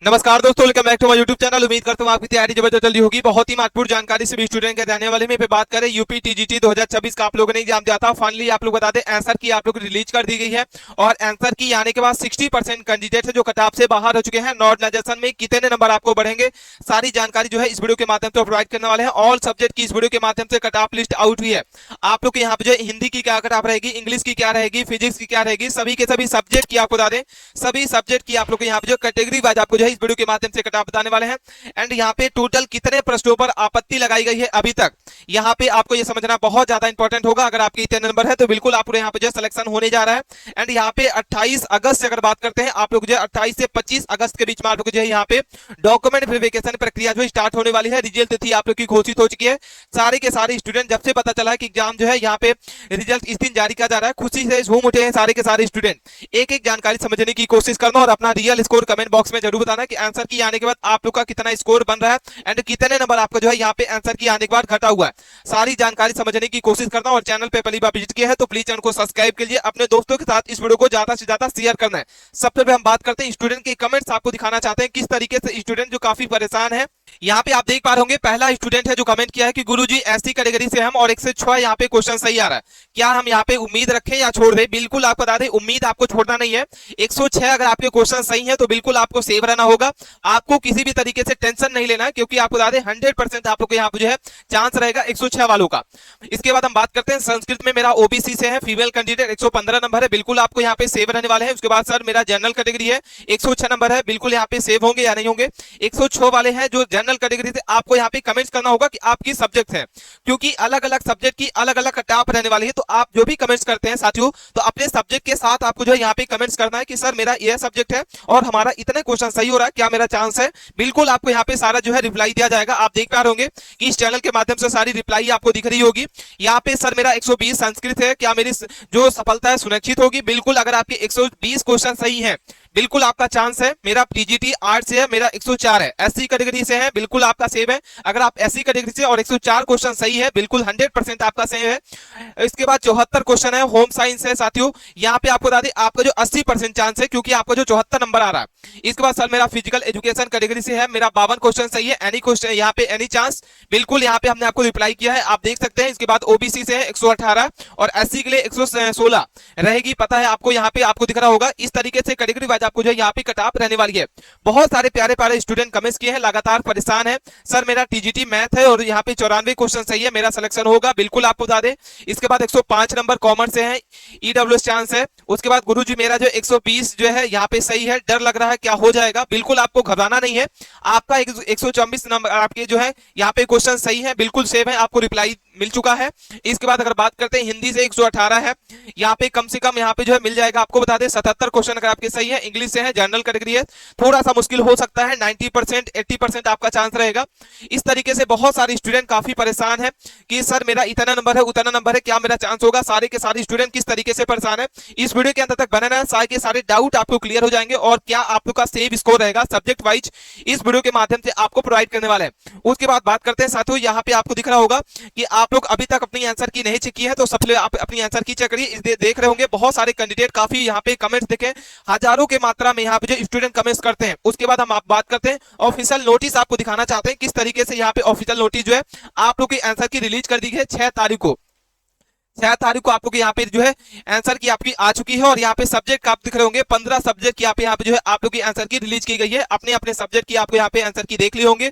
नमस्कार दोस्तों, welcome back to my YouTube channel. उम्मीद करता हूं आपकी तैयारी जबरदस्त चल रही होगी। बहुत ही महत्वपूर्ण जानकारी सभी स्टूडेंट के रहने वाले में पे बात करें यूपी टीजीटी 2026 का आप लोगों ने एग्जाम दिया था। फाइनली आप लोग बता दें आंसर की आप लोग रिलीज कर दी गई है और आंसर की आने के बाद 60% कैंडिडेट है जो कट ऑफ से बाहर हो चुके हैं। नॉर्मलाइजेशन में कितने नंबर आपको बढ़ेंगे, सारी जानकारी जो है इस वीडियो के माध्यम से प्रोवाइड करने वाले हैं। ऑल सब्जेक्ट की इस वीडियो के माध्यम से कट ऑफ लिस्ट आउट हुई है। आप लोग के यहाँ पे जो हिंदी की क्या कट ऑफ रहेगी, इंग्लिश की क्या रहेगी, फिजिक्स की क्या रहेगी, सभी के सभी सब्जेक्ट की आपको बता दें, सभी सब्जेक्ट की आप लोग यहाँ पे जो कैटेगरी वाइज आपको जो है इस वीडियो के माध्यम से आप बताने वाले हैं। एंड यहाँ पे टोटल कितने प्रश्नों पर आपत्ति लगाई गई है अभी तक, यहाँ पे आपको ये समझना बहुत ज्यादा इंपॉर्टेंट होगा। अगर आपके इतने नंबर है तो बिल्कुल आपको यहाँ पे जो सिलेक्शन होने जा रहा है। एंड यहाँ पे 28 अगस्त से अगर बात करते हैं आप लोग जो 28 से 25 अगस्त के बीच में आप लोग जो है यहाँ पे डॉक्यूमेंट वेरिफिकेशन प्रक्रिया जो स्टार्ट होने वाली है। रिजल्ट तिथि आप लोग की घोषित हो चुकी है। सारे के सारे स्टूडेंट जब से पता चला है कि एग्जाम जो है यहाँ पे रिजल्ट इस दिन जारी किया जा रहा है, खुशी से झूम उठे हैं सारे के सारे स्टूडेंट। एक एक जानकारी समझने की कोशिश करना और अपना रियल स्कोर कमेंट बॉक्स में जरूर बताना कि आंसर की आने के बाद आप लोग का कितना स्कोर बन रहा है एंड कितने नंबर आपका जो है यहाँ पे आंसर की आने के बाद घटा हुआ है। सारी जानकारी समझने की कोशिश करना और चैनल पे पहली बार विजिट किया है तो प्लीज चैनल को सब्सक्राइब कीजिए। अपने दोस्तों के साथ इस वीडियो को ज्यादा से ज्यादा शेयर करना है। सबसे पहले हम बात करते हैं स्टूडेंट के कमेंट्स, आपको दिखाना चाहते हैं किस तरीके से स्टूडेंट जो काफी परेशान है। यहाँ पे आप देख पा रहे होंगे पहला स्टूडेंट है जो कमेंट किया है कि गुरुजी ऐसी कैटेगरी से हम और 106 यहाँ पे क्वेश्चन सही आ रहा है, क्या हम यहाँ पे उम्मीद रखें या छोड़ दें। बिल्कुल आपको बता दें उम्मीद आपको छोड़ना नहीं है। 106 अगर आपके क्वेश्चन सही है तो बिल्कुल आपको सेव रहना होगा। आपको किसी भी तरीके से टेंशन नहीं लेना है क्योंकि आपको बता दें 100% आप लोग को यहाँ पे जो है चांस रहेगा 106 वालों का। इसके बाद हम बात करते हैं संस्कृत में मेरा ओबीसी से है, फीमेल कैंडिडेट 115 नंबर है, बिल्कुल आपको यहाँ पे सेव रहने वाले हैं। उसके बाद सर मेरा जनरल कैटेगरी है 106 नंबर है, बिल्कुल यहाँ पे सेव होंगे या नहीं होंगे। 106 वाले हैं जो जनरल कैटेगरी से आपको यहाँ पे कमेंट्स करना होगा कि आपकी सब्जेक्ट है, क्योंकि अलग अलग सब्जेक्ट की अलग अलग कट ऑफ रहने वाली है। तो आप जो भी कमेंट्स करते हैं साथियों तो अपने सब्जेक्ट के साथ आपको जो है यहाँ पे कमेंट्स करना है कि सर मेरा यह सब्जेक्ट है और हमारा इतने क्वेश्चन सही हो रहा है, क्या मेरा चांस है। बिल्कुल आपको यहाँ पे सारा जो है रिप्लाई दिया जाएगा। आप देख पा रहे होंगे कि इस चैनल के माध्यम से सारी रिप्लाई आपको दिख रही होगी। यहाँ पे सर मेरा 120 संस्कृत है, क्या मेरी जो सफलता है सुनिश्चित होगी। बिल्कुल अगर आपके 120 क्वेश्चन सही है बिल्कुल आपका चांस है। मेरा टीजीटी आर्ट से है, मेरा 104 है, एससी कैटेगरी से है, बिल्कुल आपका सेव है। अगर आप एससी कैटेगरी से और 104 क्वेश्चन सही है बिल्कुल 100% आपका सेव है। इसके बाद 74 क्वेश्चन है, होम साइंस है साथियों, यहाँ पे आपको बता दें आपका जो 80% चांस है क्योंकि आपका जो 74 नंबर आ रहा है। इसके बाद सर मेरा फिजिकल एजुकेशन कैटेगरी से है, मेरा 52 क्वेश्चन सही है, एनी क्वेश्चन यहाँ पे एनी चांस, बिल्कुल यहाँ पे हमने आपको रिप्लाई किया है, आप देख सकते हैं। इसके बाद ओबीसी से है 118 और एससी के लिए 116 रहेगी, पता है आपको, यहाँ पे आपको दिख रहा होगा। इस तरीके से कैटेगरी वाइज आपको जो है यहाँ पे कट ऑफ रहने वाली है। बहुत सारे प्यारे प्यारे स्टूडेंट कमेंट्स किए हैं, लगातार परेशान है। सर मेरा टीजीटी मैथ है और यहाँ पे 94 क्वेश्चन सही है, मेरा सिलेक्शन होगा, बिल्कुल आपको बता दें। इसके बाद 105 नंबर कॉमर्स से है, ईडब्ल्यूएस चांस है। उसके बाद गुरुजी मेरा जो 120 जो है यहाँ पे सही है, डर लग रहा है क्या हो जाएगा। बिल्कुल आपको घबराना नहीं है, आपका 124 नंबर आपके जो है यहाँ पे क्वेश्चन सही है, बिल्कुल सेव है, आपको रिप्लाई मिल चुका है। इसके बाद अगर बात करते हैं हिंदी से 118 है, यहाँ पे कम से कम यहाँ पे जो है मिल जाएगा। आपको बता दें 77 क्वेश्चन अगर आपके सही है। इंग्लिश से है, जनरल कैटेगरी है, थोड़ा सा मुश्किल हो सकता है, 90% 80% आपका चांस रहेगा। इस तरीके से बहुत सारे स्टूडेंट काफी परेशान है कि सर मेरा इतना नंबर है उतना नंबर है, क्या मेरा चांस होगा। सारे के सारे स्टूडेंट किस तरीके से परेशान है इस वीडियो के अंत तक बने रहना, सारे के सारे डाउट आपको क्लियर हो जाएंगे और क्या आप लोग का सेव स्कोर रहेगा सब्जेक्ट वाइज इस वीडियो के माध्यम से आपको प्रोवाइड करने वाले हैं। उसके बाद बात करते हैं साथियों, यहाँ पे आपको दिख रहा होगा कि आप लोग अभी तक अपनी आंसर की नहीं चेक की है तो सबसे आप अपनी आंसर की चेक करिए। देख रहे होंगे बहुत सारे कैंडिडेट काफी यहाँ पे कमेंट्स देखे, हजारों के मात्रा में यहाँ पे जो स्टूडेंट कमेंट्स करते हैं। उसके बाद हम आप बात करते हैं ऑफिशियल नोटिस, आपको दिखाना चाहते हैं किस तरीके से यहाँ पे ऑफिशियल नोटिस जो है आप लोग की आंसर की रिलीज कर दी गई है 6 तारीख को। 6 तारीख को आप लोग यहाँ पे जो है आंसर की आपकी आ चुकी है और यहाँ पे सब्जेक्ट आप दिख रहे होंगे 15 सब्जेक्ट की यहाँ पे जो है आप लोग की आंसर की रिलीज की गई है। अपने अपने सब्जेक्ट की आपको यहाँ पे आंसर की देख ली होंगे।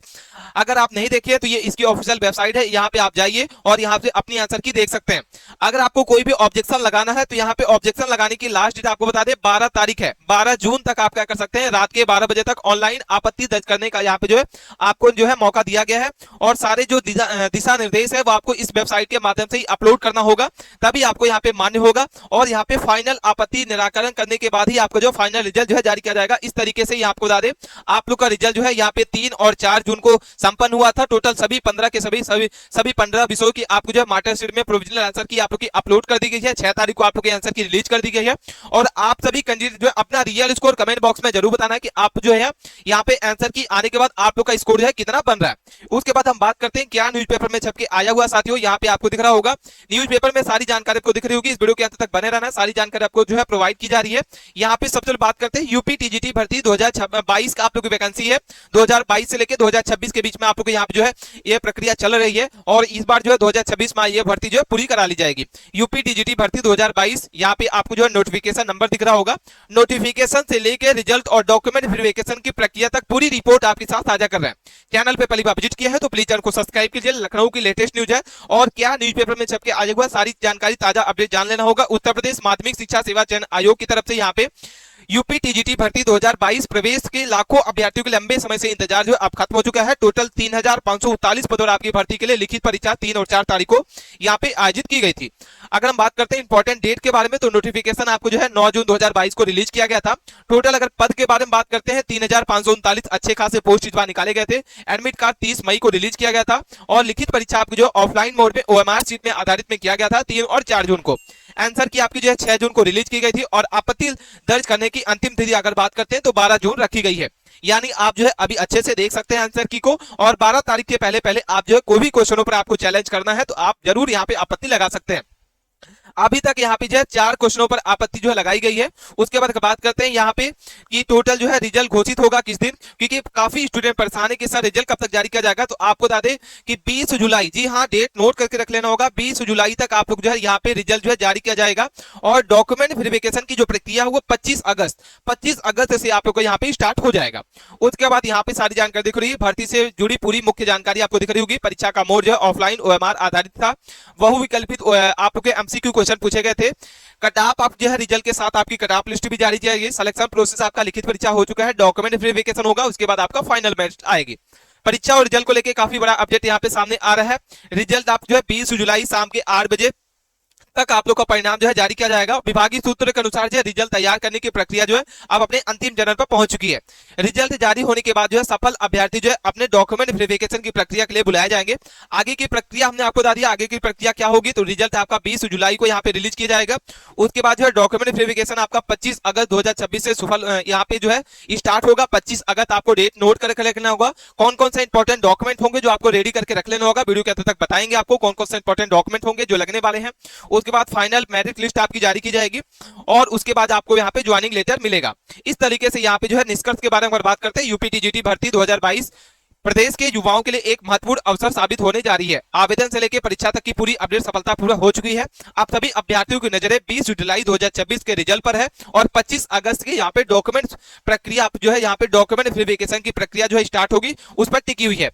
अगर आप नहीं देखिए तो ये इसकी ऑफिशियल वेबसाइट है, यहाँ पे आप जाइए और यहाँ पे अपनी आंसर की देख सकते हैं। अगर आपको कोई भी ऑब्जेक्शन लगाना है तो यहाँ पे ऑब्जेक्शन लगाने की लास्ट डेट आपको बता दें 12 तारीख है। 12 जून तक आप क्या कर सकते हैं, रात के 12 बजे तक ऑनलाइन आपत्ति दर्ज करने का यहाँ पे जो है आपको जो है मौका दिया गया है और सारे जो दिशा निर्देश है वो आपको इस वेबसाइट के माध्यम से ही अपलोड करना होगा, तभी आपको यहाँ पे मान्य होगा और यहाँ पे फाइनल आपत्ति निराकरण करने के बाद ही आपको जो फाइनल रिजल्ट जो है जारी किया जाएगा। इस तरीके से आपको बता दें आप लोग का रिजल्ट जो है यहाँ पे 3 और 4 जून को संपन्न हुआ था। टोटल सभी 15 के सभी 15 विषयों की आपको जो है मार्कशीट में प्रोविजनल आंसर की आप लोग की अपलोड कर दी गई है। 6 तारीख को आप लोग के आंसर की रिलीज कर दी गई है और आप सभी कैंडिडेट जो है अपना रियल स्कोर कमेंट बॉक्स में जरूर बताना है कि आप जो है यहाँ पे आंसर की आने के बाद आप लोग का स्कोर जो है कितना बन रहा है। उसके बाद हम बात करते हैं क्या न्यूज़पेपर में छप के आया हुआ साथियों, यहाँ पे आपको दिख रहा होगा न्यूज़पेपर में सारी जानकारी आपको दिख रही होगी, इस वीडियो के अंत तक बने रहना, सारी जानकारी आपको जो है प्रोवाइड की जा रही है। यहाँ पे सबसे बात करते हैं यूपी टीजीटी भर्ती 2022 का आप लोग की वैकेंसी है। 2022 से लेकर 2026 के बीच में आप लोग यहाँ पे जो है ये प्रक्रिया चल रही है और इस बार जो है 2026 में ये भर्ती जो है पूरी करा ली जाएगी। यूपी टीजीटी भर्ती 2022, यहाँ पे आपको जो है नोटिफिकेशन नंबर दिख रहा होगा। नोटिफिकेशन से लेकर रिजल्ट और डॉक्यूमेंट वेरिफिकेशन की प्रक्रिया तक पूरी रिपोर्ट आपके साथ साझा कर रहे हैं। चैनल पे पहली बार विजिट किया है तो प्लीज चैनल को सब्सक्राइब कीजिए। लखनऊ की लेटेस्ट न्यूज है और क्या न्यूज़पेपर में छपके आज हुआ सारी जानकारी ताजा अपडेट जान लेना होगा। उत्तर प्रदेश माध्यमिक शिक्षा सेवा चयन आयोग की तरफ से यहाँ पे यूपी टीजीटी भर्ती 2022 प्रवेश के लाखों अभ्यर्थियों के लंबे समय से इंतजार जो अब खत्म हो चुका है। टोटल 3549 पदों आपकी भर्ती के लिए लिखित परीक्षा 3 और 4 तारीख को यहाँ पे आयोजित की गई थी। अगर हम बात करते हैं इंपॉर्टेंट डेट के बारे में तो नोटिफिकेशन आपको जो है 9 जून 2022 को रिलीज किया गया था। टोटल अगर पद के बारे में बात करते हैं 3539 अच्छे खासे पोस्ट इस बार निकाले गए थे। एडमिट कार्ड 30 मई को रिलीज किया गया था और लिखित परीक्षा आपकी जो ऑफलाइन मोड में ओएमआर सीट में आधारित में किया गया था 3 और 4 जून को। आंसर की आपकी जो है 6 जून को रिलीज की गई थी और आपत्ति दर्ज करने की अंतिम तिथि अगर बात करते हैं तो 12 जून रखी गई है। यानी आप जो है अभी अच्छे से देख सकते हैं आंसर की को और 12 तारीख के पहले पहले आप जो है कोई भी क्वेश्चनों पर आपको चैलेंज करना है तो आप जरूर यहाँ पे आपत्ति लगा सकते हैं। अभी तक यहाँ पे जो है 4 क्वेश्चनों पर आपत्ति जो है लगाई गई है। उसके बाद बात करते हैं यहाँ पे कि टोटल जो है रिजल्ट घोषित होगा किस दिन, क्योंकि काफी स्टूडेंट परेशान है कि सर रिजल्ट कब तक जारी किया जाएगा। तो आपको बता दें कि 20 जुलाई, जी हाँ डेट नोट करके रख लेना होगा, 20 जुलाई तक आप लोग जो है यहाँ पे रिजल्ट जो है जारी किया जाएगा और डॉक्यूमेंट वेरिफिकेशन की जो प्रक्रिया है वो 25 अगस्त से आप लोग को यहाँ पे स्टार्ट हो जाएगा। उसके बाद यहाँ पे सारी जानकारी दिख रही है, भर्ती से जुड़ी पूरी मुख्य जानकारी आपको दिख रही होगी। परीक्षा का मोड जो है ऑफलाइन ओएमआर आधारित था, बहुविकल्पित आप लोग के एमसीक्यू क्वेश्चन पूछे गए थे। कट ऑफ आप जो है रिजल्ट के साथ आपकी कट ऑफ लिस्ट भी जारी की जाएगी। सिलेक्शन प्रोसेस आपका लिखित परीक्षा हो चुका है, डॉक्यूमेंट वेरिफिकेशन होगा, उसके बाद आपका फाइनल मेरिट आएगी। परीक्षा और रिजल्ट को लेकर काफी बड़ा अपडेट यहाँ पे सामने आ रहा है। रिजल्ट आप जो है 20 जुलाई शाम के 8 बजे तक आप लोग का परिणाम जो है जारी किया जाएगा। विभागीय सूत्र के अनुसार जो है रिजल्ट तैयार करने की प्रक्रिया जो है अब अपने अंतिम चरण पर पहुंच चुकी है। रिजल्ट जारी होने के बाद जो है सफल अभ्यर्थी जो है अपने डॉक्यूमेंट वेरिफिकेशन की प्रक्रिया के लिए बुलाए जाएंगे। आगे की प्रक्रिया हमने आपको बता दिया, आगे की प्रक्रिया क्या होगी। तो रिजल्ट आपका 20 जुलाई को यहाँ पे रिलीज किया जाएगा। उसके बाद जो है डॉक्यूमेंट वेरिफिकेशन आपका 25 अगस्त 2026 से सफल यहाँ पे जो है स्टार्ट होगा। 25 अगस्त आपको डेट नोट करके रखना होगा। कौन कौन सा इंपॉर्टेंट डॉक्यूमेंट होंगे जो आपको रेडी करके रख लेना होगा, वीडियो के अंत तक बताएंगे आपको कौन कौन सा इंपॉर्टेंट डॉक्यूमेंट होंगे जो लगने वाले हैं। उसके बाद फाइनल मेरिट लिस्ट आपकी जारी की जाएगी और उसके बाद आपको यहाँ पे ज्वाइनिंग लेटर मिलेगा। इस तरीके से यहाँ पे जो है निष्कर्ष के बारे में बात करते हैं, यूपी टीजीटी भर्ती 2022 प्रदेश के युवाओं के लिए एक महत्वपूर्ण अवसर साबित होने जा रही है। आवेदन से लेकर परीक्षा तक की पूरी अपडेट सफलतापूर्वक हो चुकी है। अब सभी अभ्यर्थियों की नजरें 20 जुलाई 2026 के रिजल्ट पर है और 25 अगस्त की यहाँ पे डॉक्यूमेंट प्रक्रिया जो है यहाँ पे डॉक्यूमेंट वेरिफिकेशन की प्रक्रिया जो है स्टार्ट होगी, उस पर टिकी हुई है।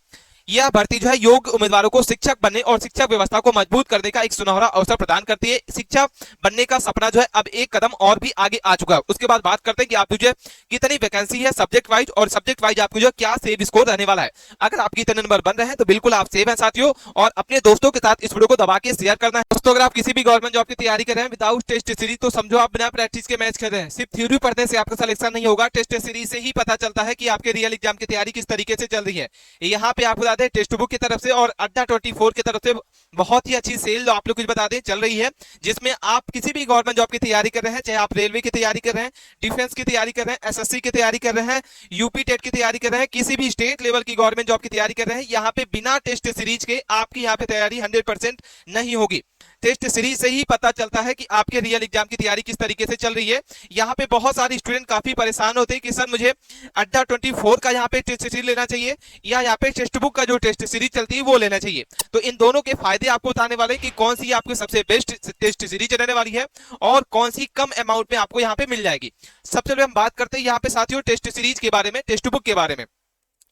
यह भर्ती जो है योग्य उम्मीदवारों को शिक्षक बनने और शिक्षा व्यवस्था को मजबूत करने का एक सुनहरा अवसर प्रदान करती है। शिक्षा बनने का सपना जो है अब एक कदम और भी आगे आ चुका है। उसके बाद बात करते हैं कि आप जो कितनी वैकेंसी है सब्जेक्ट वाइज और सब्जेक्ट वाइज आपको जो क्या सेव स्कोर रहने वाला है। अगर आपके इतने नंबर बन रहे हैं तो बिल्कुल आप सेव हैं साथियों और अपने दोस्तों के साथ इस वीडियो को दबा के शेयर करना है। दोस्तों अगर आप किसी भी गवर्नमेंट जॉब की तैयारी कर रहे हैं विदाउट टेस्ट सीरीज तो समझो आप बिना प्रैक्टिस के मैच खेल रहे हैं। सिर्फ थ्योरी पढ़ने से आपका सिलेक्शन नहीं होगा, टेस्ट सीरीज से ही पता चलता है कि आपके रियल एग्जाम की तैयारी किस तरीके से चल रही है। यहाँ पे आपको बता दें टेक्स्ट बुक की तरफ से और अड्डा 24 की तरफ से बहुत ही अच्छी सेल आप लोग कुछ बता दें चल रही है, जिसमें आप किसी भी गवर्नमेंट जॉब की तैयारी कर रहे हैं, चाहे आप रेलवे की तैयारी कर रहे हैं, डिफेंस की तैयारी कर रहे हैं, एसएससी की तैयारी कर रहे हैं, यूपी टेट की तैयारी कर रहे हैं, किसी भी स्टेट लेवल की गवर्नमेंट जॉब की तैयारी कर रहे हैं, यहाँ पे बिना टेस्ट सीरीज के आपकी यहाँ पे तैयारी 100% नहीं होगी। टेस्ट सीरीज से ही पता चलता है कि आपके रियल एग्जाम की तैयारी किस तरीके से चल रही है। यहाँ पे बहुत सारे स्टूडेंट काफी परेशान होते हैं कि सर मुझे अड्डा 24 का यहाँ पे टेस्ट सीरीज लेना चाहिए या यहाँ पे टेक्स्ट बुक का जो टेस्ट सीरीज चलती है वो लेना चाहिए। तो इन दोनों के फायदे आपको बताने वाले हैं कि कौन सी आपको सबसे बेस्ट टेस्ट सीरीज रहने वाली है और कौन सी कम अमाउंट में आपको यहाँ पे मिल जाएगी। सबसे पहले हम बात करते हैं यहाँ पे साथियों टेस्ट सीरीज के बारे में, टेक्स्ट बुक के बारे में।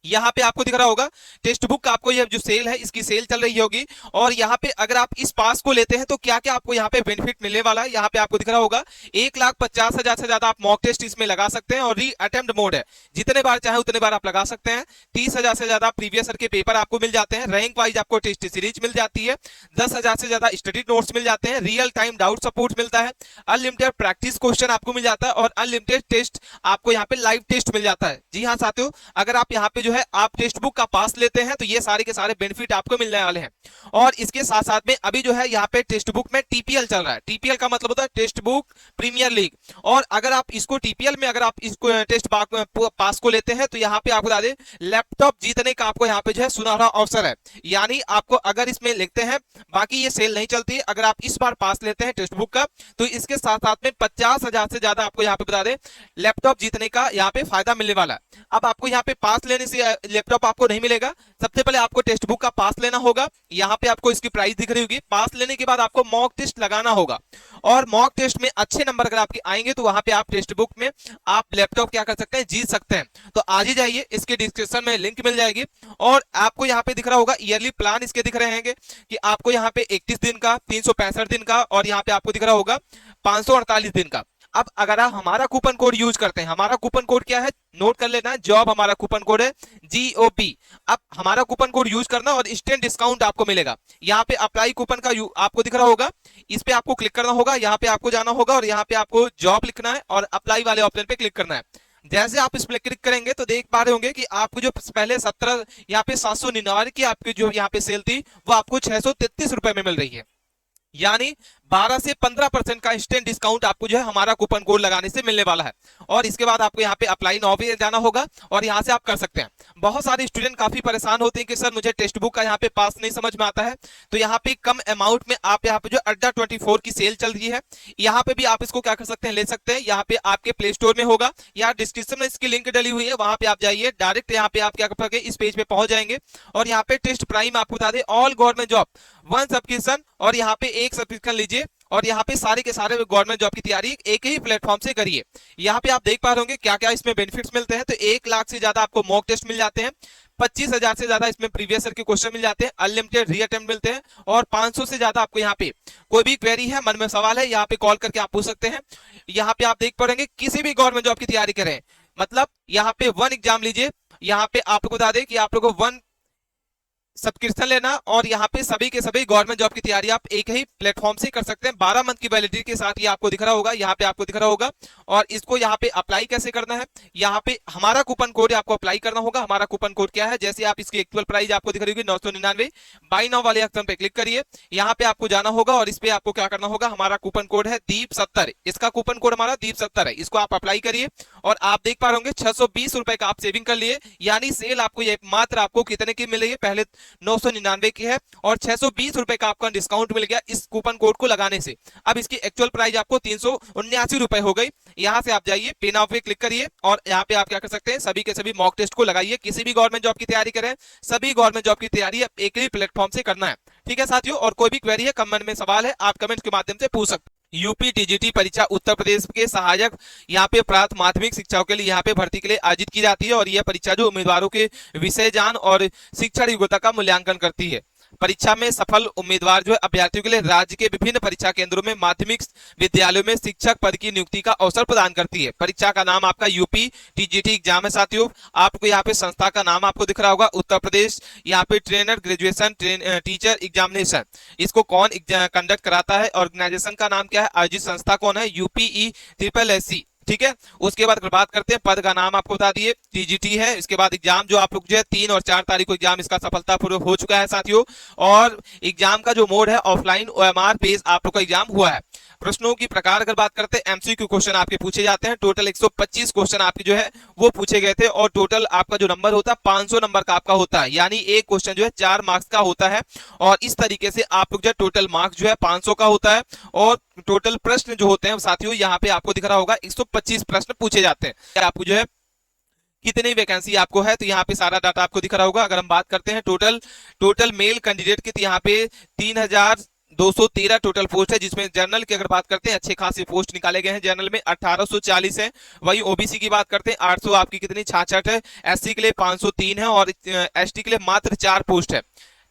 यहाँ पे आपको दिख रहा होगा टेक्स्ट बुक का आपको ये जो सेल है इसकी सेल चल रही होगी और यहाँ पे अगर आप इस पास को लेते हैं तो क्या क्या आपको यहाँ पे बेनिफिट मिलने वाला है। यहाँ पे आपको दिख रहा होगा 1,50,000 से ज्यादा आप मॉक टेस्ट इसमें लगा सकते हैं और री अटेम्प्ट मोड है, जितने बार चाहे उतने बार आप लगा सकते हैं। 30,000 से ज्यादा प्रीवियस ईयर के पेपर आपको मिल जाते हैं, रैंक वाइज आपको टेस्ट सीरीज मिल जाती है, 10,000 से ज्यादा स्टडी नोट्स मिल जाते हैं, रियल टाइम डाउट सपोर्ट मिलता है, अनलिमिटेड प्रैक्टिस क्वेश्चन आपको मिल जाता है और अनलिमिटेड टेस्ट आपको यहाँ पे लाइव टेस्ट मिल जाता है। जी हाँ साथियों, अगर आप यहाँ पे जो है आप टेक्स्ट बुक का पास लेते हैं तो ये सारे के सारे बेनिफिट आपको मिलने वाले हैं। और इसके साथ साथ में अभी जो है यहाँ पे टेक्स्ट बुक में टीपीएल चल रहा है। टीपीएल का मतलब होता है टेक्स्ट बुक प्रीमियर लीग। और अगर आप इसको टीपीएल में अगर आप इसको टेस्ट पास को लेते हैं तो यहाँ पे आपको बता दें लैपटॉप जीतने का आपको यहाँ पे जो है सुनहरा अवसर है। यानी आपको अगर इसमें लिखते हैं, बाकी ये सेल नहीं चलती, अगर आप इस बार पास लेते हैं टेक्स्ट बुक का तो इसके साथ साथ में 50,000 से ज्यादा आपको यहाँ पे बता दें लैपटॉप जीतने का यहाँ पे फायदा मिलने वाला है। अब आपको यहाँ पे पास लेने से लैपटॉप आपको नहीं मिलेगा। सबसे पहले आपको टेक्स्ट बुक का पास लेना होगा। यहाँ पे आपको इसकी प्राइस दिख रही होगी। पास लेने के बाद आपको मॉक टेस्ट लगाना होगा और मॉक टेस्ट में अच्छे नंबर अगर आपके आएंगे तो वहां पे आप टेक्स्ट बुक में आप लैपटॉप क्या कर सकते हैं, जीत सकते हैं। तो आज ही जाइए, इसके डिस्क्रिप्शन में लिंक मिल जाएगी। और आपको यहाँ पे दिख रहा होगा ईयरली प्लान इसके दिख रहे हैं कि आपको यहाँ पे 31 दिन का, 365 दिन का और यहाँ पे आपको दिख रहा होगा 548 दिन का। अब अगर आप हमारा कूपन कोड यूज करते हैं, हमारा कूपन कोड क्या है नोट कर लेना, जॉब हमारा कूपन कोड है GOP। अब हमारा कूपन कोड यूज करना और इंस्टेंट डिस्काउंट आपको मिलेगा। यहाँ पे अप्लाई कूपन का आपको दिख रहा होगा, इस पे आपको क्लिक करना होगा। यहाँ पे आपको जाना होगा और यहाँ पे आपको जॉब लिखना है और अप्लाई वाले ऑप्शन पे क्लिक करना है। जैसे आप इस पर क्लिक करेंगे तो देख पा रहे होंगे कि आपको जो पहले 17 यहाँ पे 799 की आपकी जो यहाँ पे सेल थी वो आपको 633 रुपए में मिल रही है। यानी 12 से 15% का इंस्टेंट डिस्काउंट आपको जो है हमारा कूपन कोड लगाने से मिलने वाला है। और इसके बाद आपको यहाँ पे अप्लाई नाउ पे जाना होगा और यहाँ से आप कर सकते हैं। बहुत सारे स्टूडेंट काफी परेशान होते हैं कि सर मुझे टेक्स्ट बुक का यहाँ पे पास नहीं समझ में आता है। तो यहाँ पे कम अमाउंट में आप यहाँ पे जो अड्डा 24 की सेल चल रही है, यहाँ पे भी आप इसको क्या कर सकते हैं, ले सकते हैं। यहाँ पे आपके प्ले स्टोर में होगा या डिस्क्रिप्शन में इसकी लिंक डली हुई है, वहां पे आप जाइए, डायरेक्ट यहाँ पे आप क्या कर इस पेज पे पहुंच जाएंगे। और यहाँ पे टेस्ट प्राइम आपको बता दें ऑल गवर्नमेंट जॉब 1 सब्सक्रिप्शन और यहाँ पे 1 सब्सक्रिप्शन लीजिए और यहाँ पे सारे के सारे गवर्नमेंट जॉब की तैयारी एक ही प्लेटफॉर्म से करिए। यहाँ पे आप देख पा रहे होंगे क्या क्या इसमें बेनिफिट्स मिलते हैं। तो 1 लाख से ज्यादा आपको मॉक टेस्ट मिल जाते हैं, 25,000 से ज्यादा इसमें प्रीवियस ईयर के क्वेश्चन मिल जाते हैं, अनलिमिटेड रीअटेम्प्ट मिलते हैं और 500 से ज्यादा आपको यहाँ पे कोई भी क्वेरी है, मन में सवाल है, यहाँ पे कॉल करके आप पूछ सकते हैं। यहाँ पे आप देख पा रहे किसी भी गवर्नमेंट जॉब की तैयारी करें, मतलब यहाँ पे 1 एग्जाम लीजिए, यहाँ पे आपको बता दें कि आप लोगों को 1 सब्सक्रिप्शन लेना और यहाँ पे सभी के सभी गवर्नमेंट जॉब की तैयारी आप एक ही प्लेटफॉर्म से कर सकते हैं। 12 मंथ की वैलिडिटी के साथ ये आपको दिख रहा होगा, यहाँ पे आपको दिख रहा होगा। और इसको यहाँ पे अप्लाई कैसे करना है, यहाँ पे हमारा कूपन कोड आपको अप्लाई करना होगा। हमारा कूपन कोड क्या है, जैसे आप इसकी एक्चुअल प्राइस आपको दिख रही होगी 999, बाई नाउ वाले ऑप्शन पे क्लिक करिए। यहाँ पे आपको जाना होगा और इस पे आपको क्या करना होगा, हमारा कूपन कोड है दीप70, इसका कूपन कोड हमारा दीप70 है, इसको आप अप्लाई करिए। और आप देख पा रहे होंगे 620 रुपए का आप सेविंग कर लिए। यानी सेल आपको ये मात्र आपको कितने की मिल रही है, पहले 999 की है और 620 रुपए का आपका डिस्काउंट मिल गया इस कूपन कोड को लगाने से। अब इसकी एक्चुअल प्राइस आपको 379 रुपए हो गई। यहां से आप जाइए, पे नाउ पे क्लिक करिए और यहाँ पे आप क्या कर सकते हैं, सभी के सभी मॉक टेस्ट को लगाइए। किसी भी गवर्नमेंट जॉब की तैयारी करें, सभी गवर्नमेंट जॉब की तैयारी एक ही प्लेटफॉर्म से करना है। ठीक है साथियों, और कोई भी क्वेरी है, कमेंट में सवाल है, आप कमेंट के माध्यम से पूछ सकते हैं। यूपी टीजीटी परीक्षा उत्तर प्रदेश के सहायक यहाँ पे प्राप्त माध्यमिक शिक्षाओं के लिए यहाँ पे भर्ती के लिए आयोजित की जाती है। और यह परीक्षा जो उम्मीदवारों के विषय ज्ञान और शिक्षण योग्यता का मूल्यांकन करती है। परीक्षा में सफल उम्मीदवार जो है अभ्यर्थियों के लिए राज्य के विभिन्न परीक्षा केंद्रों में माध्यमिक विद्यालयों में शिक्षक पद की नियुक्ति का अवसर प्रदान करती है। परीक्षा का नाम आपका यूपी टीजीटी एग्जाम है साथियों। आपको यहाँ पे संस्था का नाम आपको दिख रहा होगा उत्तर प्रदेश यहाँ पे ट्रेनर ग्रेजुएशन टीचर एग्जामिनेशन। इसको कौन कंडक्ट कराता है, ऑर्गेनाइजेशन का नाम क्या है, आयोजित संस्था कौन है, UPESSC। ठीक है, उसके बाद बात करते हैं पद का नाम आपको बता दिए टीजीटी है। इसके बाद एग्जाम जो आप लोग जो है 3 और 4 तारीख को एग्जाम इसका सफलतापूर्वक हो चुका है साथियों। और एग्जाम का जो मोड है ऑफलाइन OMR बेस आप लोग का एग्जाम हुआ है। प्रश्नों की प्रकार अगर बात करते हैं, MCQ क्वेश्चन आपके पूछे जाते हैं। टोटल 125 क्वेश्चन आपके जो है वो पूछे गए थे और टोटल आपका जो नंबर होता है 500 नंबर का आपका होता है। यानी एक क्वेश्चन जो है 4 मार्क्स का होता है और इस तरीके से आप लोग जो है टोटल मार्क्स जो है 500 का होता है। और टोटल प्रश्न जो होते हैं साथियों यहाँ पे आपको दिख रहा होगा 125 प्रश्न पूछे जाते हैं। आपको जो है कितनी वैकेंसी आपको है, तो यहाँ पे सारा डाटा आपको दिख रहा होगा। अगर हम बात करते हैं टोटल मेल कैंडिडेट की, तो यहाँ पे 3,213 टोटल पोस्ट है, जिसमें जनरल की अगर बात करते हैं अच्छे खासे पोस्ट निकाले गए हैं। जनरल में 1840 है। वही ओबीसी की बात करते हैं 800 आपकी कितनी 66 है। SC के लिए 503 है और ST के लिए मात्र 4 पोस्ट है।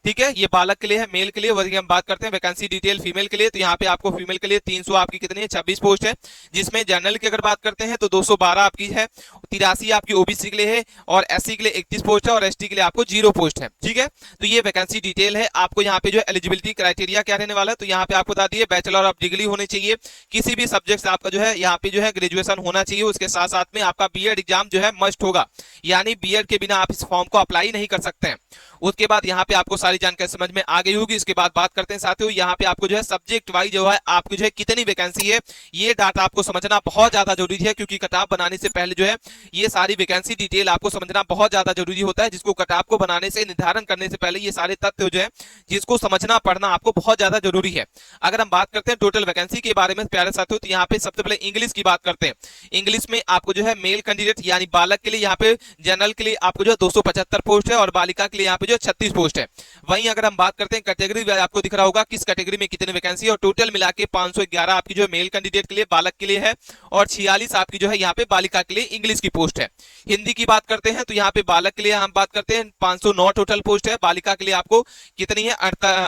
ठीक है, ये बालक के लिए है, मेल के लिए। वही हम बात करते हैं वैकेंसी डिटेल फीमेल के लिए, तो यहाँ पे आपको फीमेल के लिए 300 आपकी कितनी है 26 पोस्ट है, जिसमें जनरल की अगर बात करते हैं तो 212 आपकी है, 83 आपकी ओबीसी के लिए है, और एससी के लिए 31 पोस्ट है, और एसटी के लिए आपको 0 पोस्ट है। ठीक है, तो ये वैकेंसी डिटेल है। आपको यहाँ पे जो एलिजिबिलिटी क्राइटेरिया क्या रहने वाला है, तो यहाँ पे आपको बता दिए बैचलर ऑफ डिग्री होनी चाहिए, किसी भी सब्जेक्ट से आपका जो है यहाँ पे जो है ग्रेजुएशन होना चाहिए, उसके साथ साथ में आपका बीएड एग्जाम जो है मस्ट होगा, यानी बीएड के बिना आप इस फॉर्म को अप्लाई नहीं कर सकते हैं। उसके बाद यहाँ पे आपको सारी जानकारी समझ में आ गई होगी। इसके बाद बात करते हैं साथियों, यहाँ पे आपको जो है सब्जेक्ट वाइज जो है आपको जो है कितनी वैकेंसी है, ये डाटा आपको समझना बहुत ज्यादा जरूरी है, क्योंकि कटऑफ बनाने से पहले जो है ये सारी वैकेंसी डिटेल आपको समझना बहुत ज्यादा जरूरी होता है, जिसको कटऑफ को बनाने से निर्धारण करने से पहले ये सारे तथ्य जो है जिसको समझना पढ़ना आपको बहुत ज्यादा जरूरी है। अगर हम बात करते हैं टोटल वैकेंसी के बारे में प्यारे साथियों, तो यहाँ पे सबसे पहले इंग्लिश की बात करते हैं। इंग्लिश में आपको जो है मेल कैंडिडेट यानी बालक के लिए यहाँ पे जनरल के लिए आपको जो है 275 पोस्ट है, और बालिका के लिए यहाँ पे जो 36 पोस्ट है। वहीं अगर हम बात करते हैं कैटेगरी, आपको दिख रहा होगा किस कैटेगरी में कितनी वैकेंसी है, और टोटल मिला के 511 आपकी जो है मेल कैंडिडेट के लिए बालक के लिए है, और 46 आपकी जो है यहाँ पे बालिका के लिए इंग्लिश की पोस्ट है। हिंदी की बात करते हैं तो यहाँ पे बालक के लिए हम बात करते हैं 509 टोटल पोस्ट है, बालिका के लिए आपको कितनी है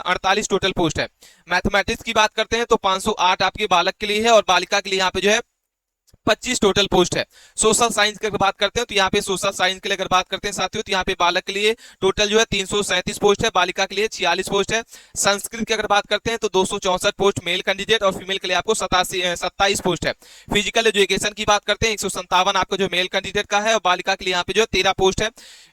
48 टोटल पोस्ट है। मैथमेटिक्स की बात करते हैं तो 508 आपके बालक के लिए है, और बालिका के लिए यहाँ पे जो है 25 टोटल पोस्ट है। सोशल साइंस की अगर बात करते हैं तो यहाँ पे सोशल साइंस के लिए अगर बात करते हैं साथियों, तो यहाँ पे बालक के लिए टोटल जो है 337 पोस्ट है, बालिका के लिए 46 पोस्ट है। संस्कृत की अगर बात करते हैं तो 264 पोस्ट मेल कैंडिडेट, और फीमेल के लिए आपको 27 पोस्ट है। फिजिकल एजुकेशन की बात करते हैं 157 आपका जो मेल कैंडिडेट का है, और बालिका के लिए यहाँ पे जो 13 पोस्ट है।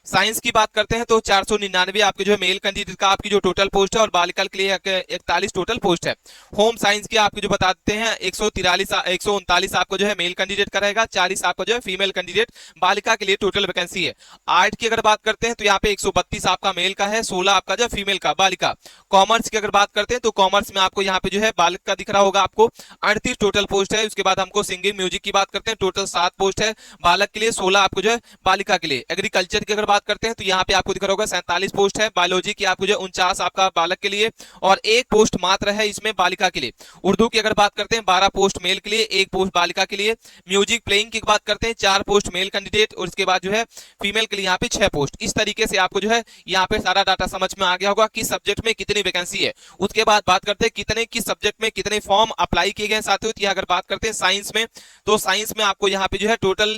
साइंस की बात करते हैं तो 499 आपके जो मेल कैंडिडेट का आपकी जो टोटल पोस्ट है, और बालिका के लिए 41 टोटल पोस्ट है। होम साइंस की आपको जो बताते हैं 139 आपको जो है मेल कैंडिडेट का रहेगा, 40 आपका जो है फीमेल कैंडिडेट बालिका के लिए टोटल वैकेंसी है। आर्ट की अगर बात करते हैं तो यहाँ पे 132 आपका मेल का है, 16 आपका जो फीमेल का बालिका। कॉमर्स की अगर बात करते हैं तो कॉमर्स में आपको यहाँ पे जो है बालक का दिख रहा होगा आपको 38 टोटल पोस्ट है। उसके बाद हमको सिंगिंग म्यूजिक की बात करते हैं, टोटल 7 पोस्ट है बालक के लिए, 16 आपको जो है बालिका के लिए। एग्रीकल्चर की अगर बात करते हैं तो यहाँ पे आपको दिख रहा होगा 47 पोस्ट है। बायोलॉजी की आपको जो 49 आपका बालक के लिए, और 1 पोस्ट मात्र है इसमें बालिका के लिए। उर्दू की अगर बात करते हैं 12 पोस्ट मेल के लिए, 1 पोस्ट बालिका के लिए। म्यूजिक प्लेइंग की बात करते हैं 4 पोस्ट मेल कैंडिडेट, और इसके बाद जो है फीमेल के लिए यहाँ पे 6 पोस्ट। इस तरीके से आपको जो है यहाँ पे सारा डाटा समझ में आ गया होगा कि सब्जेक्ट में कितनी वैकेंसी है। उसके बाद बात करते हैं कितने किस सब्जेक्ट में कितने फॉर्म अप्लाई किए गए साथियों। अगर बात करते हैं साइंस में, तो साइंस में आपको यहाँ पे जो है टोटल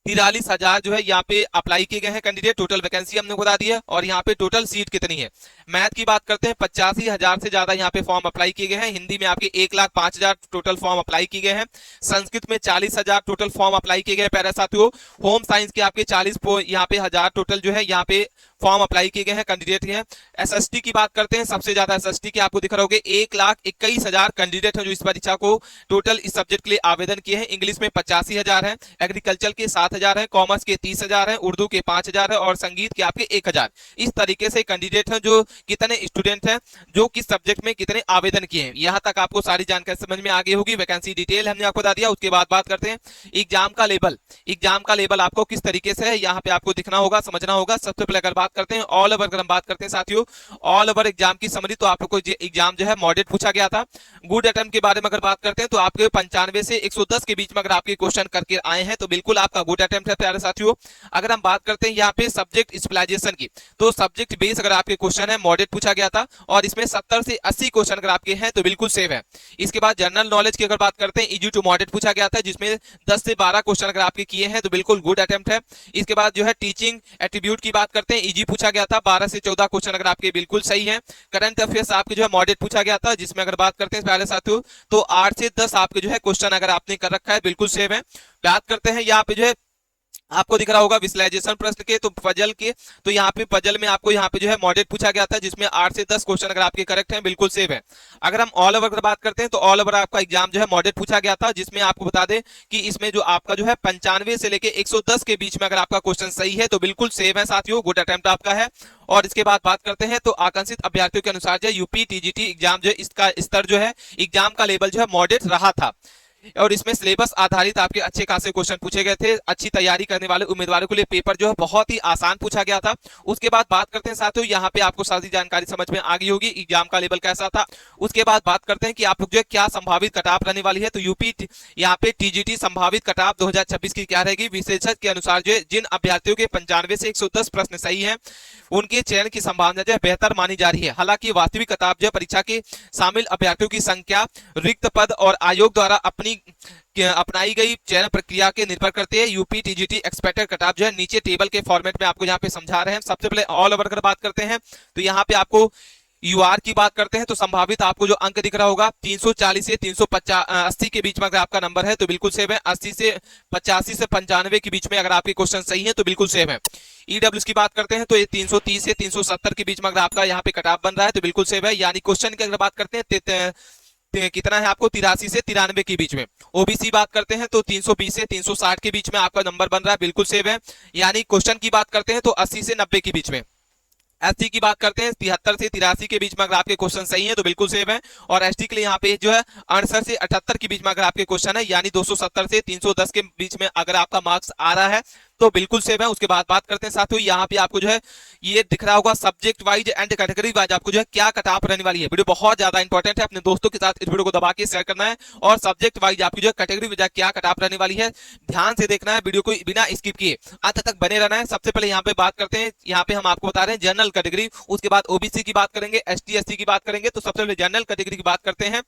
43,000 जो है यहाँ पे अप्लाई किए गए हैं कैंडिडेट, टोटल वैकेंसी हमने बता दी है, और यहाँ पे टोटल सीट कितनी है। मैथ की बात करते हैं 85,000 से ज्यादा यहाँ पे फॉर्म अप्लाई किए गए हैं। हिंदी में आपके 1,05,000 टोटल फॉर्म अप्लाई किए गए हैं। संस्कृत में 40,000 टोटल फॉर्म अप्लाई किए गए पैरा साथियों। होम साइंस के आपके 40 यहाँ पे 1000 टोटल जो है यहाँ पे फॉर्म अप्लाई किए गए हैं कैंडिडेट हैं। एसएसटी की बात करते हैं, सबसे ज्यादा एसएसटी के आपको दिख रहे होंगे 1,21,000 कैंडिडेट हैं जो इस परीक्षा को टोटल इस सब्जेक्ट के लिए आवेदन किए हैं। इंग्लिश में 85,000 है, एग्रीकल्चर के 7,000 है, कॉमर्स के 30,000 है, उर्दू के 5,000 है, और संगीत के आपके 1,000। इस तरीके से कैंडिडेट हैं जो कितने स्टूडेंट हैं जो किस सब्जेक्ट में कितने आवेदन किए हैं। यहां तक आपको सारी जानकारी समझ में आ गई होगी। वैकेंसी डिटेल हमने आपको बता दिया। उसके बाद बात करते हैं एग्जाम का लेवल। एग्जाम का लेवल आपको किस तरीके से है यहाँ पे आपको दिखना होगा, समझना होगा। सबसे पहले अगर बात करते हैं ऑल ओवर, अगर हम बात करते हैं साथियों ऑल ओवर एग्जाम की समरी, तो आप लोग को एग्जाम जो है मॉडरेट पूछा गया था। गुड अटेम्प्ट के बारे में अगर बात करते हैं तो आपके 95 से 110 के बीच में अगर आपके क्वेश्चन करके आए हैं तो बिल्कुल आपका गुड अटेम्प्ट है प्यारे साथियों। अगर हम बात करते हैं यहाँ पे सब्जेक्ट स्पेशलाइजेशन की, तो सब्जेक्ट बेस अगर आपके क्वेश्चन है मॉडरेट पूछा गया था, और इसमें 70 से 80 क्वेश्चन अगर आपके हैं तो बिल्कुल सेव है। इसके बाद जनरल नॉलेज की अगर बात करते हैं इजी टू मॉडरेट पूछा गया था, जिसमें 10 से 12 क्वेश्चन अगर आपके किए हैं तो बिल्कुल गुड अटेम्प्ट है। इसके बाद जो है टीचिंग एट्रीब्यूट की बात करते हैं, इजी पूछा गया था, 12 से 14 क्वेश्चन अगर आपके बिल्कुल सही है। करंट अफेयर्स आपके जो है मॉडरेट पूछा गया था, जिसमें अगर बात करते हैं प्यारे साथियों तो 8 से 10 आपके जो है क्वेश्चन अगर आपने कर रखा है बिल्कुल सेव है। बात करते हैं यहाँ पे जो है आपको दिख रहा होगा विजुअलाइजेशन प्रश्न के, तो पजल के, तो यहाँ पे पजल में आपको यहाँ पे जो है मॉडरेट पूछा गया था, जिसमें 8 से 10 क्वेश्चन अगर आपके करेक्ट हैं बिल्कुल सेव है। अगर हम ऑल ओवर की बात करते हैं तो ऑल ओवर आपका एग्जाम जो है मॉडरेट पूछा गया था, जिसमें आपको बता दें कि इसमें जो आपका जो है 95 से लेके 110 के बीच में अगर आपका क्वेश्चन सही है तो बिल्कुल सेव है साथियों, गुड अटेम्प्ट आपका है। और इसके बाद बात करते हैं तो आकांक्षित अभ्यर्थियों के अनुसार जो यूपी टीजीटी एग्जाम जो इसका स्तर जो है एग्जाम का लेवल जो है मॉडरेट रहा था। और इसमें सिलेबस आधारित आपके अच्छे खासे क्वेश्चन पूछे गए थे। अच्छी तैयारी करने वाले उम्मीदवारों के लिए पेपर जो है बहुत ही आसान पूछा गया था। उसके बाद बात करते हैं साथियों, यहाँ पे आपको सारी जानकारी समझ में आ गई होगी एग्जाम का लेवल कैसा था। उसके बाद बात करते हैं कि आप लोग जो है क्या संभावित कटाप रहने वाली है। तो यूपी यहाँ पे टीजीटी संभावित कटाप 2026 की क्या रहेगी, विशेषज्ञ के अनुसार जो है जिन अभ्यर्थियों के 95 से 110 प्रश्न सही है उनके चयन की संभावना जो है बेहतर मानी जा रही है। हालांकि वास्तविक कटाप जो है परीक्षा के शामिल अभ्यर्थियों की संख्या, रिक्त पद और आयोग द्वारा अपनाई गई चयन प्रक्रिया के निर्भर करते हैं। यूपी टीजीटी एक्सपेक्टेड कटऑफ जो है नीचे टेबल के फॉर्मेट में आपको यहाँ पे समझा रहे हैं। सबसे पहले ऑल ओवर अगर बात करते हैं तो यहाँ पे आपको यूआर की बात करते हैं तो संभावित आपको जो अंक दिख रहा होगा 340 से 380 के बीच में अगर आपका नंबर है तो बिल्कुल सेव है। 80 से 85 से 95 के बीच में अगर आपके क्वेश्चन सही है तो बिल्कुल सेव है। ईडब्ल्यूएस की बात करते हैं तो ये 330 से 370 के बीच में अगर आपका यहाँ पे कटऑफ बन रहा है तो बिल्कुल सेव है। यानी क्वेश्चन की अगर बात करते हैं कितना है आपको 83 से 93 के बीच में। ओबीसी बात करते हैं तो 320 से 360 के बीच में आपका नंबर बन रहा है, बिल्कुल सेव है। यानी क्वेश्चन की बात करते हैं तो 80 से 90 के बीच में। एसटी की बात करते हैं 73 से 83 के बीच में अगर आपके क्वेश्चन सही है तो बिल्कुल सेव है। और एसटी के लिए यहाँ पे जो है 68 से 78 के बीच में अगर आपके क्वेश्चन है यानी 270 से 310 के बीच में अगर आपका मार्क्स आ रहा है तो बिल्कुल सेव है। उसके बाद बात करते हैं साथियों, यहाँ पे आपको जो है ये दिख रहा होगा subject wise and category wise आपको जो है क्या कटऑफ रहने वाली है। वीडियो बहुत ज्यादा इंपॉर्टेंट है, अपने दोस्तों के साथ इस वीडियो को दबा के शेयर करना है। और सब्जेक्ट वाइज आपकी जो है कैटेगरी वाइज क्या कटऑफ रहने वाली है ध्यान से देखना है, वीडियो को बिना स्किप किए अंत तक बने रहना है। सबसे पहले यहाँ पे बात करते हैं, यहाँ पे हम आपको बता रहे हैं जनरल कैटेगरी, उसके बाद ओबीसी की बात करेंगे, एसटी एससी की बात करेंगे। तो सबसे पहले जनरल कैटेगरी की बात करते हैं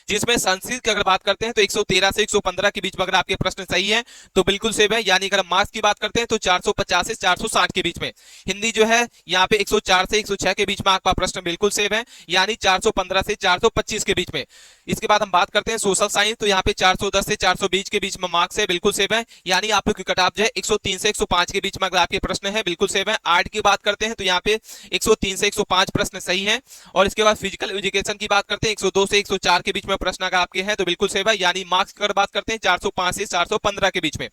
जिसमें संस्कृत की अगर बात करते हैं तो 113 से 115 के बीच में अगर आपके प्रश्न सही है तो बिल्कुल सेव है। यानी अगर मार्क्स की बात करते हैं तो 450 से 460 के बीच में। हिंदी जो है यहाँ पे 104 से 106 के बीच में आपका प्रश्न बिल्कुल सेव है, यानी 415 से 425 के बीच में। इसके बाद हम बात करते हैं सोशल साइंस, तो यहाँ पे 410 से 420 के बीच में मार्क्स है, बिल्कुल सेव है। यानी आप लोग की कटऑफ जो है 103 से 105 के बीच में अगर आपके प्रश्न है बिल्कुल सेव है। आर्ट की बात करते हैं तो यहाँ पे 103 से 105 प्रश्न सही है। और इसके बाद फिजिकल एजुकेशन की बात करते हैं 102 से 104 के बीच में प्रश्न अगर आपके हैं तो बिल्कुल सेव है। यानी मार्क्स की अगर बात करते हैं 405 से 415 के बीच में।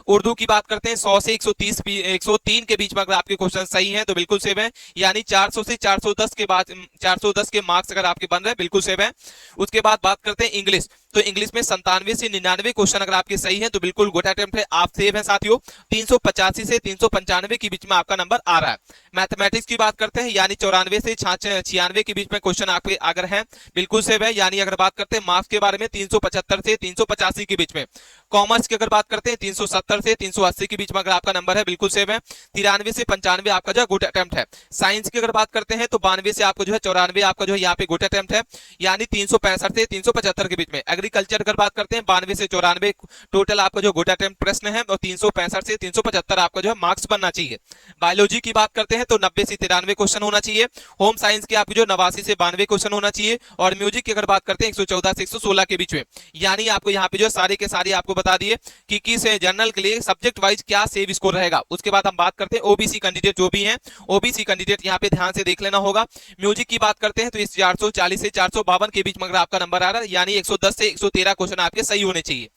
उर्दू की बात करते हैं 100 से 103 के बीच में अगर आपके क्वेश्चन सही है तो बिल्कुल सेव है। यानी 400 से 410 के बाद 410 के मार्क्स अगर आपके बन रहे हैं बिल्कुल सेव है। उसके बाद बात करते हैं इंग्लिश, तो इंग्लिश में 97 से 99 क्वेश्चन अगर आपके सही है तो बिल्कुल गुड अटेम्प्ट है, आप सेव है साथियों। 385 से 395 के बीच में आपका नंबर आ रहा है। मैथमेटिक्स की बात करते हैं यानी 94 से 96 के बीच में क्वेश्चन आपके अगर हैं बिल्कुल सेव है। यानी अगर बात करते हैं मार्क्स के बारे में 375 से 385 के बीच में। कॉमर्स की अगर बात करते हैं 370 से 380 के बीच में अगर आपका नंबर है बिल्कुल सेव है। 93 से 95 आपका जो है गुड अटेम्प्ट है। साइंस की अगर बात करते हैं तो 92 से आपको जो है 94 आपका जो है यहाँ पे गुड अटेम्प्ट है, यानी 365 से 375 के बीच में। एग्रीकल्चर अगर बात करते हैं 92 से 94 टोटल आपका जो गुड अटेम्प्ट प्रश्न है और 365 से 375 आपका जो है मार्क्स बनना चाहिए। बायोलॉजी की बात करते हैं तो 90 से 93 क्वेश्चन होना चाहिए। होम साइंस की आपको जो 89 से 92 क्वेश्चन होना चाहिए। और म्यूजिक की अगर बात करते हैं 114 से 116 के बीच में। यानी आपको यहाँ पे जो सारे के सारे आपको बता दिए कि किस जनरल के लिए सब्जेक्ट वाइज क्या सेव स्कोर रहेगा। उसके बाद हम बात करते हैं ओबीसी कैंडिडेट जो भी हैं, ओबीसी कैंडिडेट यहाँ पे ध्यान से देख लेना होगा। म्यूजिक की बात करते हैं तो इस 440 से 452 के बीच में अगर आपका नंबर आ रहा है यानी 110 से 113 क्वेश्चन आपके सही होने चाहिए।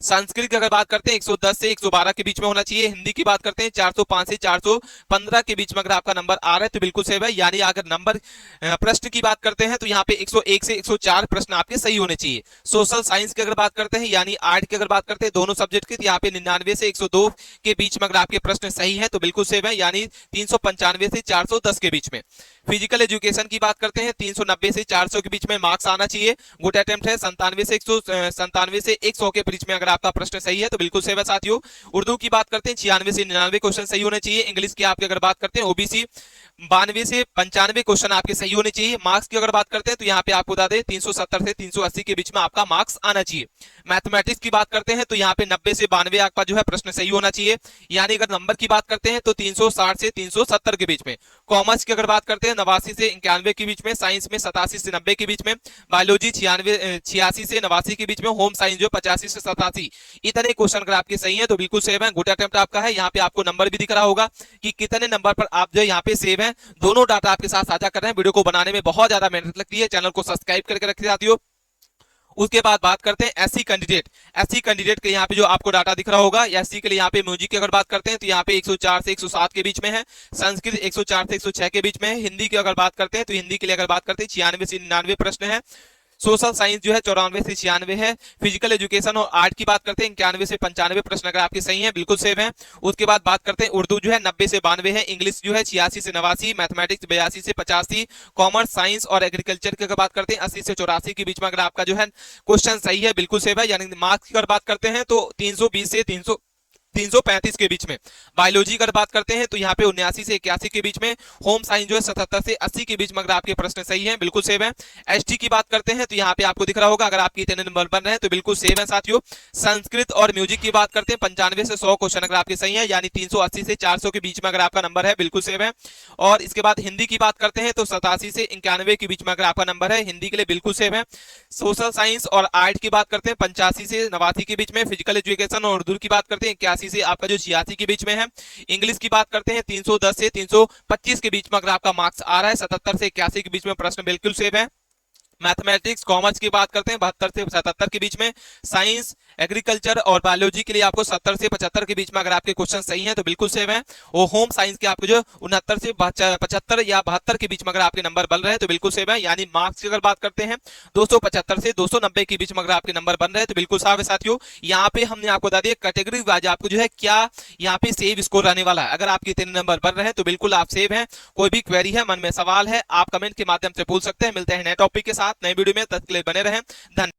संस्कृत की अगर बात करते हैं 110 से 112 के बीच में होना चाहिए। हिंदी की बात करते हैं 405 से 415 के बीच में अगर आपका नंबर आ रहा है तो बिल्कुल सेव है। यानी अगर नंबर प्रश्न की बात करते हैं तो यहाँ पे 101 से 104 प्रश्न आपके सही होने चाहिए। सोशल साइंस की अगर बात करते हैं यानी आर्ट की अगर बात करते हैं दोनों सब्जेक्ट की, यहाँ पे 99 से 102 के बीच में अगर आपके प्रश्न सही है तो बिल्कुल सेव है। यानी 395 से 410 के बीच में। फिजिकल एजुकेशन की बात करते हैं 390 से 400 के बीच में मार्क्स आना चाहिए। गुड अटेम्प्ट है। 97 से 100 के बीच में अगर आपका प्रश्न सही है तो बिल्कुल सेव है साथियों। उर्दू की बात करते हैं 96 से 99 क्वेश्चन सही होने चाहिए। इंग्लिश की आपकी अगर बात करते हैं ओबीसी 92 से 95 क्वेश्चन आपके सही होने चाहिए। मार्क्स की अगर बात करते हैं तो यहाँ पे आपको बता दें 370 से 380 के बीच में आपका मार्क्स आना चाहिए। मैथमेटिक्स की बात करते हैं तो यहाँ पे 90 से 92 आपका जो है प्रश्न सही होना चाहिए। यानी अगर नंबर की बात करते हैं तो 360 से 370 के बीच में। कॉमर्स की अगर बात करते हैं 89 से 91 के बीच में। साइंस में 87 से 90 के बीच में। बायोलॉजी 86 से 89 के बीच में। होम साइंस जो 85 से 87, इतने क्वेश्चन अगर आपके सही है तो बिल्कुल सेव है। गुड अटेम्प्ट आपका है। यहाँ पे आपको नंबर भी दिख रहा होगा कि कितने नंबर पर आप जो यहाँ पे सेव है। दोनों डाटा आपके साथ साझा कर रहे हैं। वीडियो को बनाने में बहुत ज्यादा मेहनत लगती है, चैनल को सब्सक्राइब करके रखते साथियों। उसके बाद बात करते हैं एससी कैंडिडेट। एससी कैंडिडेट के यहाँ पे जो आपको डाटा दिख रहा होगा, एससी के लिए यहाँ पे म्यूजिक की अगर बात करते हैं तो यहाँ पे 104 से 107 के बीच में है। संस्कृत 104 से 106 के बीच में है। हिंदी की अगर बात करते हैं तो हिंदी के लिए अगर बात करते हैं 96 से 99 प्रश्न है। सोशल साइंस जो है 94 से 96 है। फिजिकल एजुकेशन और आर्ट की बात करते हैं 91 से 95 प्रश्न अगर आपके सही हैं बिल्कुल सेव है। उसके बाद बात करते हैं उर्दू जो है 90 से 92 है। इंग्लिश जो है 86 से 89, मैथमेटिक्स 82 से 85, कॉमर्स साइंस और एग्रीकल्चर की अगर बात करते हैं 80 से 84 के बीच में अगर आपका जो है क्वेश्चन सही है बिल्कुल सेव है। यानी मार्क्स की अगर बात करते हैं तो 320 से 335 के बीच में। बायोलॉजी अगर बात करते हैं तो यहाँ पे 79 से 81 के बीच में। होम साइंस जो है 77 से 80 के बीच में अगर आपके प्रश्न सही हैं बिल्कुल सेव है। एसटी की बात करते हैं तो यहाँ पे आपको दिख रहा होगा अगर आपके इतने नंबर बन रहे हैं तो बिल्कुल सेव है साथियों। संस्कृत और म्यूजिक की बात करते हैं 95 से 100 क्वेश्चन अगर आपके सही है, यानी 380 से 400 के बीच में अगर आपका नंबर है बिल्कुल सेव है। और इसके बाद हिंदी की बात करते हैं तो 87 से 91 के बीच में अगर आपका नंबर है, हिंदी के लिए बिल्कुल सेव है। सोशल साइंस और आर्ट की बात करते हैं 85 से 89 के बीच में। फिजिकल एजुकेशन और उर्दू की बात करते हैं 81 से आपका जो 86 के बीच में है। इंग्लिश की बात करते हैं 310 से 325 के बीच में अगर आपका मार्क्स आ रहा है। 77 से 81 के बीच में प्रश्न बिल्कुल सेव है। मैथमेटिक्स कॉमर्स की बात करते हैं 72 से 77 के बीच में। साइंस एग्रीकल्चर और बायोलॉजी के लिए आपको 70 से 75 के बीच में अगर आपके क्वेश्चन सही हैं तो बिल्कुल सेव है। और होम साइंस के आपको जो 69 से 75 या 72 के बीच में अगर आपके नंबर बन रहे हैं तो बिल्कुल सेव है। यानी मार्क्स की अगर बात करते हैं 275 से 290 के बीच में अगर आपके नंबर बन रहे हैं तो बिल्कुल साफ है साथियों। यहाँ पे हमने आपको बता दिया कैटेगरी वाइज आपको जो है क्या यहाँ पे सेव स्कोर रहने वाला है। अगर आपके 3 नंबर बन रहे हैं तो बिल्कुल आप सेव हैं। कोई भी क्वेरी है, मन में सवाल है, आप कमेंट के माध्यम से पूछ सकते हैं। मिलते हैं नए टॉपिक के साथ नए वीडियो में, तब तक के लिए बने रहें। धन्यवाद।